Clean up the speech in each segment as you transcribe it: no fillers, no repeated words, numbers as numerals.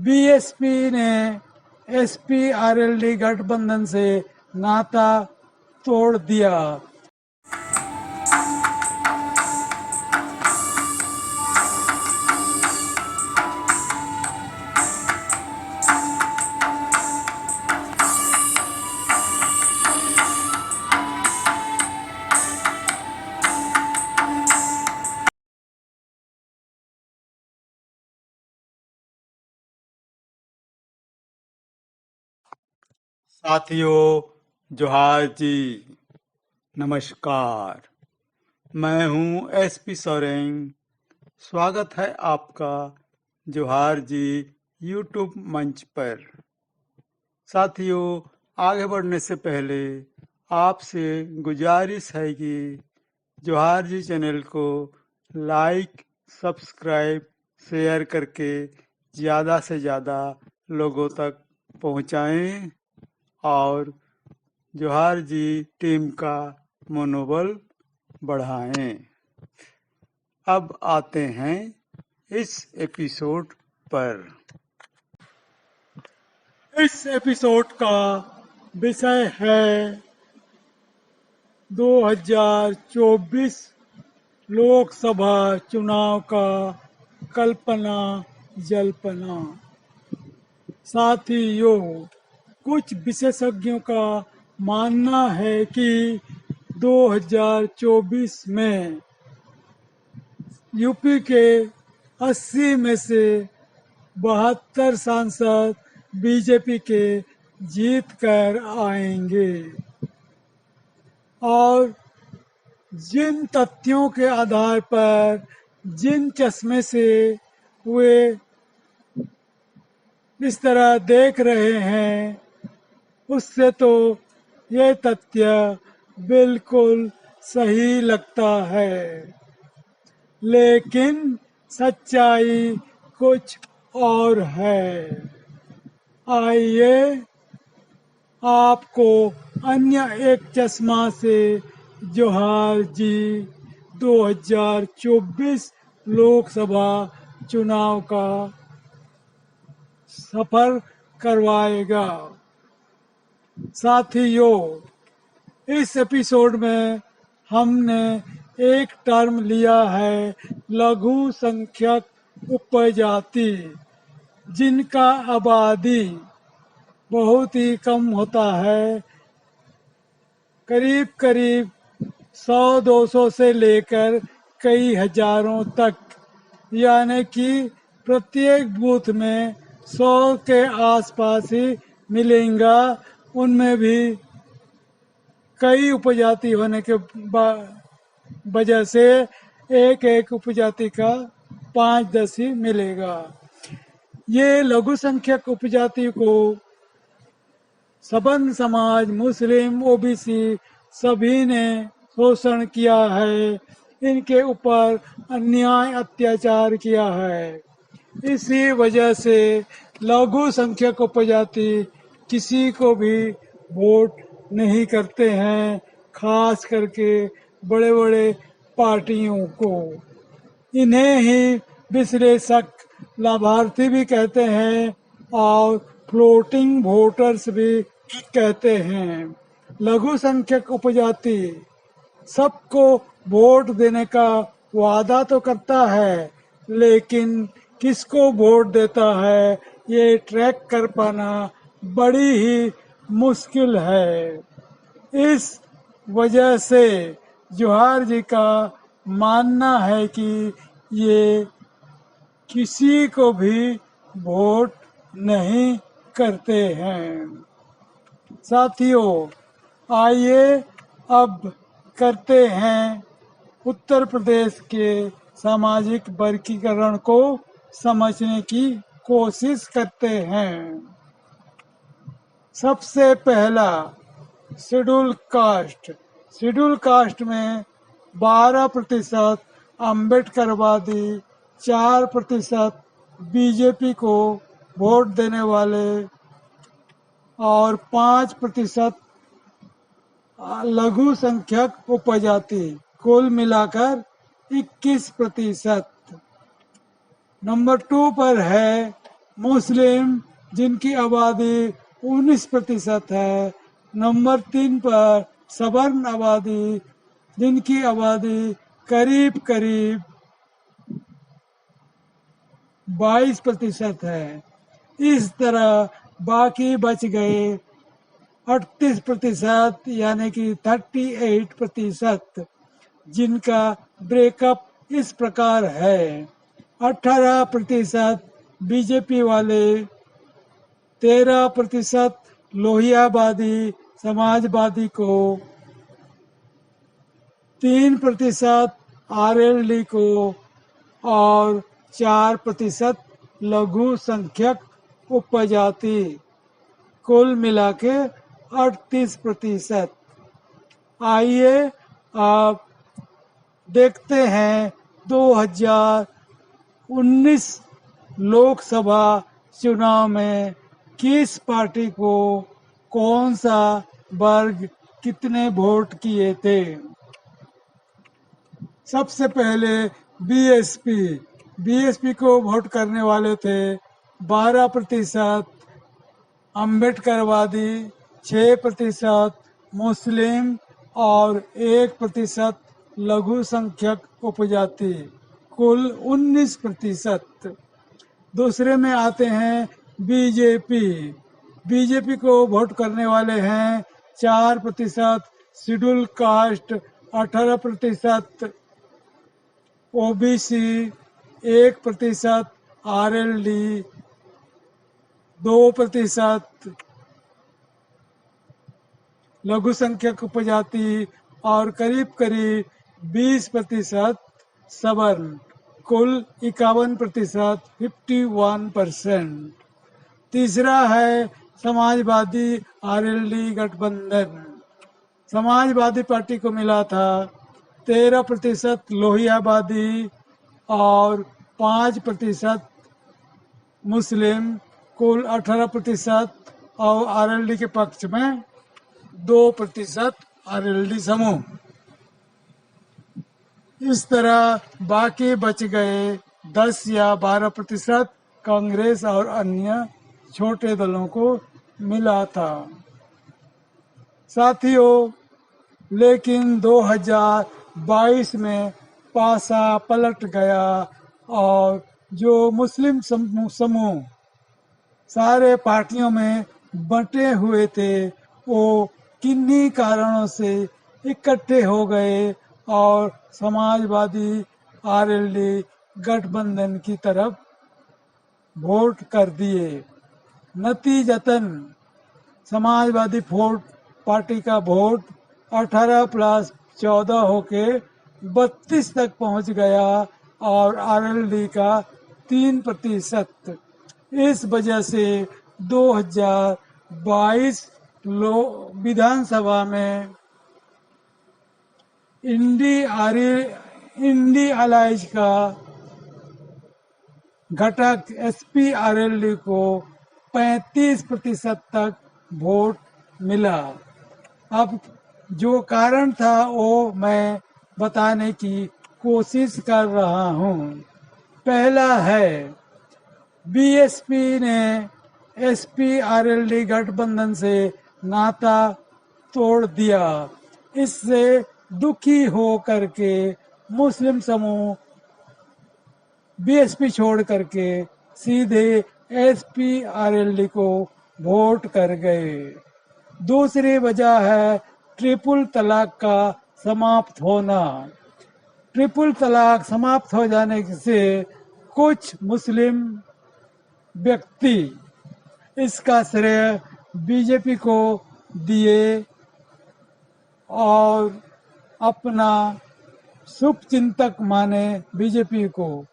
BSP ने SP RLD गठबंधन से नाता तोड़ दिया। साथियों, जोहार जी, नमस्कार। मैं हूं एसपी सोरेंग। स्वागत है आपका जोहार जी यूट्यूब मंच पर। साथियों, आगे बढ़ने से पहले आपसे गुजारिश है कि जोहार जी चैनल को लाइक, सब्सक्राइब, शेयर करके ज़्यादा से ज़्यादा लोगों तक पहुंचाएं और जोहार जी टीम का मनोबल बढ़ाएं। अब आते हैं इस एपिसोड पर। इस एपिसोड का विषय है 2024 लोकसभा चुनाव का कल्पना जल्पना। साथियों, कुछ विशेषज्ञों का मानना है कि 2024 में यूपी के 80 में से 72 सांसद बीजेपी के जीत कर आएंगे और जिन तथ्यों के आधार पर, जिन चश्मे से वे इस तरह देख रहे हैं, उससे तो ये तथ्य बिल्कुल सही लगता है, लेकिन सच्चाई कुछ और है। आइए आपको अन्य एक चश्मा से जोहार जी 2024 लोकसभा चुनाव का सफर करवाएगा। साथियों, इस एपिसोड में हमने एक टर्म लिया है लघु संख्यक उपजाति, जिनका आबादी बहुत ही कम होता है, करीब करीब 100-200 से लेकर कई हजारों तक, यानी कि प्रत्येक बूथ में 100 के आसपास ही मिलेगा। उनमें भी कई उपजाति होने के वजह से एक एक उपजाति का 5-10 ही मिलेगा। ये लघु संख्यक उपजाति को सबन समाज, मुस्लिम, ओबीसी सभी ने शोषण किया है, इनके ऊपर अन्याय अत्याचार किया है। इसी वजह से लघु संख्यक उपजाति किसी को भी वोट नहीं करते हैं, खास करके बड़े बड़े पार्टियों को। इन्हें ही विश्लेषक लाभार्थी भी कहते हैं और फ्लोटिंग वोटर्स भी कहते हैं। लघु संख्यक उपजाति सबको वोट देने का वादा तो करता है, लेकिन किसको वोट देता है ये ट्रैक कर पाना बड़ी ही मुश्किल है। इस वजह से जोहार जी का मानना है कि ये किसी को भी वोट नहीं करते हैं। साथियों, आइए अब करते हैं उत्तर प्रदेश के सामाजिक वर्गीकरण को समझने की कोशिश करते हैं। सबसे पहला शेड्यूल कास्ट। शेड्यूल कास्ट में 12% अम्बेडकरवादी, 4% बीजेपी को वोट देने वाले और 5% लघु संख्यक उपजाति, कुल मिलाकर 21%। नंबर 2 पर है मुस्लिम जिनकी आबादी 19% है। नंबर 3 पर सवर्ण आबादी जिनकी आबादी करीब करीब 22% है। इस तरह बाकी बच गए 38% यानी कि 38% जिनका ब्रेकअप इस प्रकार है। 18% बीजेपी वाले, 13% लोहियावादी समाजवादी को, 3% आरएलडी को और 4% लघु संख्यक उपजाति, कुल मिला के 38%। आइए आप देखते हैं 2019 लोकसभा चुनाव में किस पार्टी को कौन सा वर्ग कितने वोट किए थे। सबसे पहले बीएसपी। बीएसपी को वोट करने वाले थे 12%, अम्बेडकरवादी 6%, मुस्लिम और 1% लघु संख्यक उपजाति, कुल 19%। दूसरे में आते हैं बीजेपी। बीजेपी को वोट करने वाले हैं 4%, शेड्यूल कास्ट 18%, ओबीसी 1%, आरएलडी 2%, लघु संख्यक उपजाति और करीब करीब 20% सवर्ण, कुल 51%, 51%। तीसरा है समाजवादी आरएलडी गठबंधन। समाजवादी पार्टी को मिला था 13% लोहियावादी और 5% मुस्लिम, कुल 18%, और आरएलडी के पक्ष में 2% आरएलडी समूह। इस तरह बाकी बच गए 10 या 12% कांग्रेस और अन्य छोटे दलों को मिला था। साथियों, लेकिन 2022 में पासा पलट गया और जो मुस्लिम समूह सारे पार्टियों में बंटे हुए थे वो किन्हीं कारणों से इकट्ठे हो गए और समाजवादी आरएलडी गठबंधन की तरफ वोट कर दिए। नतीजतन समाजवादी पार्टी का वोट 18+14 होके 32 तक पहुंच गया और आरएलडी का 3%। इस वजह से 2022 विधानसभा में इंडी अलाइज का घटक एसपी-आरएलडी को 35% तक वोट मिला। अब जो कारण था वो मैं बताने की कोशिश कर रहा हूँ। पहला है बीएसपी ने एसपी-आरएलडी गठबंधन से नाता तोड़ दिया। इससे दुखी हो करके मुस्लिम समूह बीएसपी छोड़ करके सीधे एसपी-आरएलडी को वोट कर गए। दूसरी वजह है ट्रिपल तलाक का समाप्त होना। ट्रिपल तलाक समाप्त हो जाने से कुछ मुस्लिम व्यक्ति इसका श्रेय बीजेपी को दिए और अपना शुभ चिंतक माने बीजेपी को,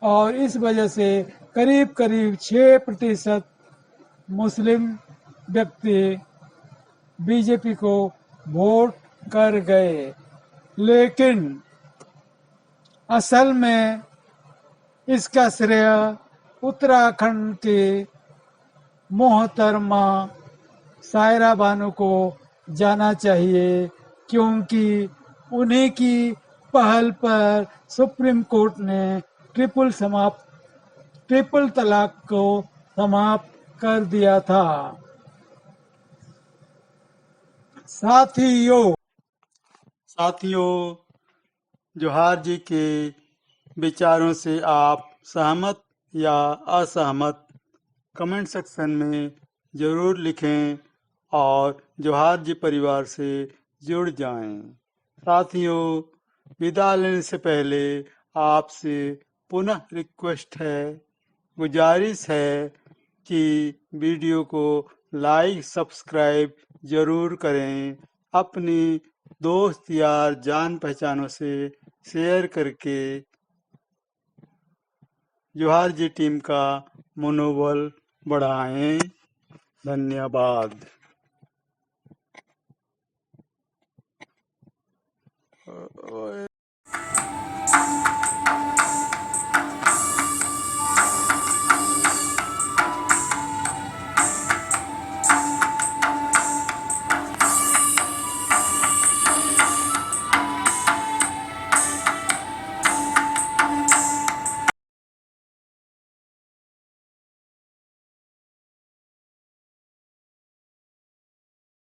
और इस वजह से करीब करीब 6% मुस्लिम व्यक्ति बीजेपी को वोट कर गए। लेकिन असल में इसका श्रेय उत्तराखंड के मोहतरमा सायरा बानो को जाना चाहिए, क्योंकि उन्हीं की पहल पर सुप्रीम कोर्ट ने ट्रिपल तलाक को समाप्त कर दिया था। साथियों जोहार जी के विचारों से आप सहमत या असहमत कमेंट सेक्शन में ज़रूर लिखें और जोहार जी परिवार से जुड़ जाएं। साथियों, विदा लेने से पहले आपसे पुनः रिक्वेस्ट है, गुजारिश है कि वीडियो को लाइक सब्सक्राइब ज़रूर करें। अपनी दोस्त यार जान पहचानों से शेयर करके जोहार जी टीम का मनोबल बढ़ाएं। धन्यवाद।